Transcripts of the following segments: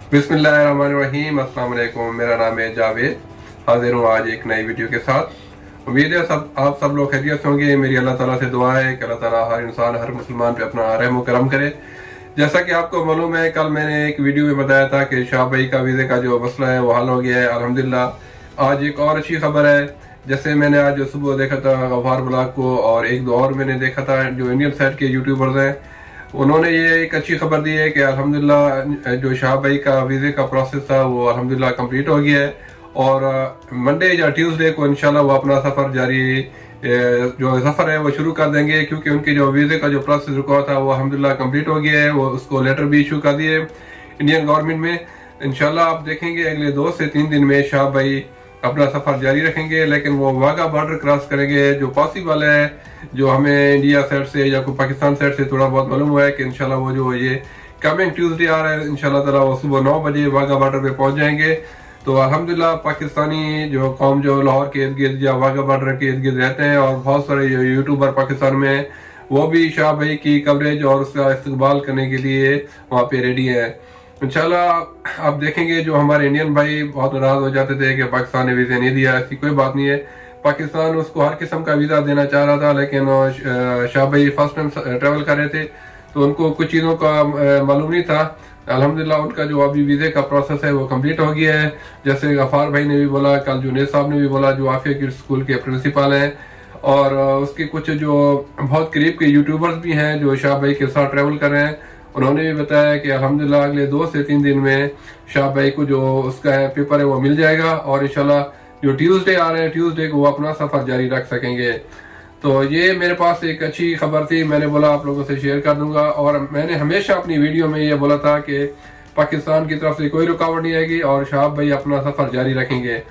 बिस्मिल्लाहिर्रहमानिर्रहीम, अस्सलाम वालेकुम। मेरा नाम है जावेद, हाजिर हूँ आज एक नई वीडियो के साथ। उम्मीद है आप सब लोग खैरियत से होंगे। मेरी अल्लाह ताला से दुआ है कि अल्लाह ताला हर इंसान हर मुसलमान पे अपना रहम करम करे। जैसा कि आपको मालूम है, कल मैंने एक वीडियो में बताया था कि शाह भाई का वीज़े का जो मसला है वो हल हो गया है अल्हम्दुलिल्लाह। आज एक और अच्छी खबर है। जैसे मैंने आज सुबह देखा था गफ्फार ब्लॉग को, और एक दो और मैंने देखा था जो इंडियन साइड के यूट्यूबर्स हैं, उन्होंने ये एक अच्छी खबर दी है कि अल्हम्दुलिल्लाह जो शाह भाई का वीज़े का प्रोसेस था वो अल्हम्दुलिल्लाह कंप्लीट हो गया है, और मंडे या ट्यूसडे को इंशाल्लाह वो अपना सफ़र जारी जो सफ़र है वो शुरू कर देंगे, क्योंकि उनके जो वीज़े का जो प्रोसेस रुका था वो अल्हम्दुलिल्लाह कंप्लीट हो गया है। वो उसको लेटर भी इशू कर दिए इंडियन गवर्नमेंट में। इंशाल्लाह आप देखेंगे अगले 2 से 3 दिन में शाह भाई अपना सफ़र जारी रखेंगे, लेकिन वो वाघा बॉर्डर क्रॉस करेंगे जो पॉसिबल है, जो हमें इंडिया साइड से या कोई पाकिस्तान साइड से थोड़ा बहुत मालूम हुआ है कि इंशाल्लाह वो जो ये कमिंग ट्यूसडे आ रहा है इंशाल्लाह ताला वो सुबह 9 बजे वाघा बॉर्डर पे पहुंच जाएंगे। तो अल्हम्दुलिल्लाह पाकिस्तानी जो कौम जो लाहौर के इर्द गिर्द या वाघा बॉर्डर के इर्द गिर्द रहते हैं, और बहुत सारे यूट्यूबर पाकिस्तान में हैं, वो भी शाह भाई की कवरेज और उसका इस्तकबाल करने के लिए वहाँ पे रेडी है। इंशाल्लाह आप देखेंगे जो हमारे इंडियन भाई बहुत नाराज हो जाते थे कि पाकिस्तान ने वीज़ा नहीं दिया। ऐसी कोई बात नहीं है, पाकिस्तान उसको हर किस्म का वीज़ा देना चाह रहा था, लेकिन शाह भाई फर्स्ट टाइम ट्रैवल कर रहे थे तो उनको कुछ चीज़ों का मालूम नहीं था। अल्हम्दुलिल्लाह उनका जो अभी वीज़े का प्रोसेस है वो कंप्लीट हो गया है। जैसे गफ्फार भाई ने भी बोला, कल जुनेद साहब ने भी बोला जो आफिया किड्स स्कूल के प्रिंसिपल हैं, और उसके कुछ जो बहुत करीब के यूट्यूबर्स भी हैं जो शाह भाई के साथ ट्रैवल कर रहे हैं, उन्होंने भी बताया कि अल्हम्दुलिल्लाह अगले 2 से 3 दिन में शाह भाई को जो उसका है पेपर है वो मिल जाएगा, और इंशाल्लाह जो ट्यूसडे आ रहे हैं ट्यूसडे को वो अपना सफ़र जारी रख सकेंगे। तो ये मेरे पास एक अच्छी खबर थी, मैंने बोला आप लोगों से शेयर कर दूंगा। और मैंने हमेशा अपनी वीडियो में ये बोला था कि पाकिस्तान की तरफ से कोई रुकावट नहीं आएगी और शाह भाई अपना सफ़र जारी रखेंगे।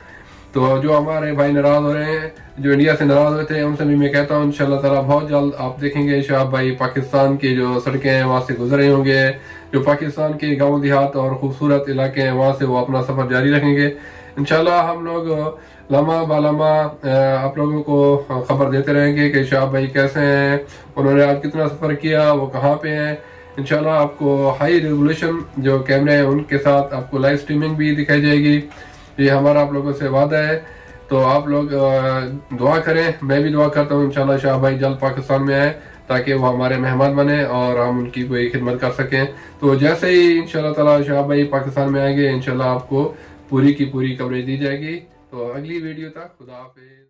तो जो हमारे भाई नाराज़ हो रहे हैं, जो इंडिया से नाराज़ हुए थे, उनसे भी मैं कहता हूँ इंशाल्लाह ताला बहुत जल्द आप देखेंगे शाह भाई पाकिस्तान की जो सड़कें हैं वहाँ से गुजर रहे होंगे। जो पाकिस्तान के गांव देहात और खूबसूरत इलाके हैं वहाँ से वो अपना सफ़र जारी रखेंगे। इंशाल्लाह हम लोग लम्हा बालम्हा आप लोगों को खबर देते रहेंगे कि शाह भाई कैसे हैं, उन्होंने आज कितना सफ़र किया, वो कहाँ पे हैं। इंशाल्लाह आपको हाई रेजोल्यूशन जो कैमरे हैं उनके साथ आपको लाइव स्ट्रीमिंग भी दिखाई जाएगी। ये हमारा आप लोगों से वादा है। तो आप लोग दुआ करें, मैं भी दुआ करता हूँ इंशाल्लाह शाह भाई जल्द पाकिस्तान में आए ताकि वो हमारे मेहमान बने और हम उनकी कोई खिदमत कर सकें। तो जैसे ही इंशाल्लाह ताला शाह भाई पाकिस्तान में आएंगे इंशाल्लाह आपको पूरी की पूरी कवरेज दी जाएगी। तो अगली वीडियो तक खुदा हाफिज़।